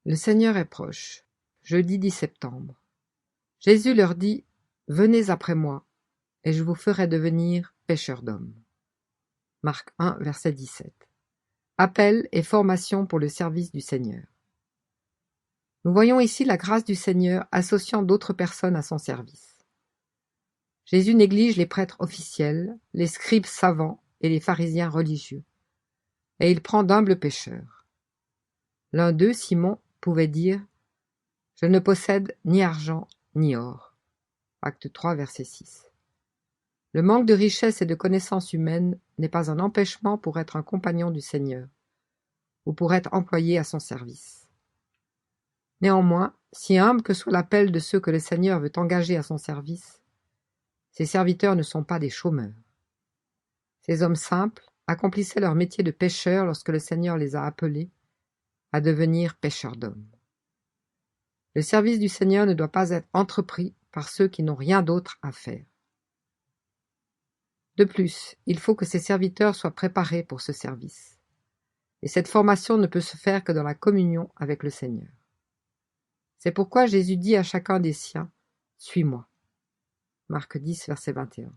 Le Seigneur est proche. Jeudi 10 septembre. Jésus leur dit: Venez après moi, et je vous ferai devenir pêcheurs d'hommes. Marc 1, verset 17. Appel et formation pour le service du Seigneur. Nous voyons ici la grâce du Seigneur associant d'autres personnes à son service. Jésus néglige les prêtres officiels, les scribes savants et les pharisiens religieux, et il prend d'humbles pêcheurs. L'un d'eux, Simon, pouvait dire: Je ne possède ni argent ni or. Acte 3, verset 6. Le manque de richesse et de connaissances humaines n'est pas un empêchement pour être un compagnon du Seigneur, ou pour être employé à son service. Néanmoins, si humble que soit l'appel de ceux que le Seigneur veut engager à son service, ses serviteurs ne sont pas des chômeurs. Ces hommes simples accomplissaient leur métier de pêcheurs lorsque le Seigneur les a appelés à devenir pêcheurs d'hommes. Le service du Seigneur ne doit pas être entrepris par ceux qui n'ont rien d'autre à faire. De plus, il faut que ses serviteurs soient préparés pour ce service. Et cette formation ne peut se faire que dans la communion avec le Seigneur. C'est pourquoi Jésus dit à chacun des siens: « Suis-moi » Marc 10, verset 21.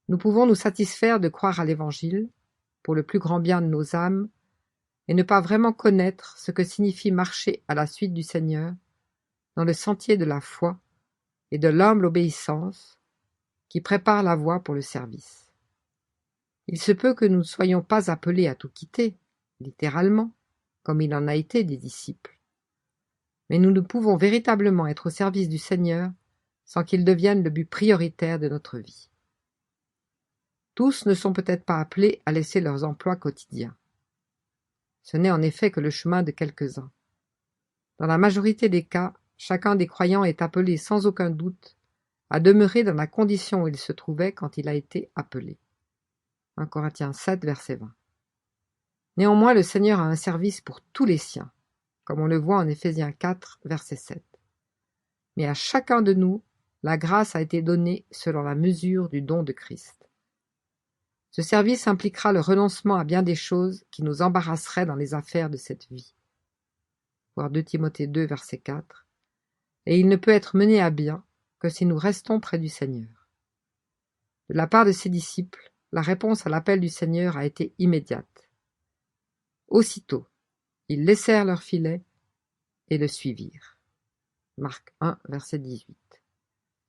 Nous pouvons nous satisfaire de croire à l'Évangile, pour le plus grand bien de nos âmes, et ne pas vraiment connaître ce que signifie marcher à la suite du Seigneur, dans le sentier de la foi et de l'humble obéissance, qui prépare la voie pour le service. Il se peut que nous ne soyons pas appelés à tout quitter, littéralement, comme il en a été des disciples. Mais nous ne pouvons véritablement être au service du Seigneur sans qu'il devienne le but prioritaire de notre vie. Tous ne sont peut-être pas appelés à laisser leurs emplois quotidiens. Ce n'est en effet que le chemin de quelques-uns. Dans la majorité des cas, chacun des croyants est appelé sans aucun doute à demeurer dans la condition où il se trouvait quand il a été appelé. 1 Corinthiens 7, verset 20. Néanmoins, le Seigneur a un service pour tous les siens, comme on le voit en Éphésiens 4, verset 7. Mais à chacun de nous, la grâce a été donnée selon la mesure du don de Christ. Ce service impliquera le renoncement à bien des choses qui nous embarrasseraient dans les affaires de cette vie. Voir 2 Timothée 2, verset 4. Et il ne peut être mené à bien que si nous restons près du Seigneur. De la part de ses disciples, la réponse à l'appel du Seigneur a été immédiate. Aussitôt, ils laissèrent leur filet et le suivirent. Marc 1, verset 18.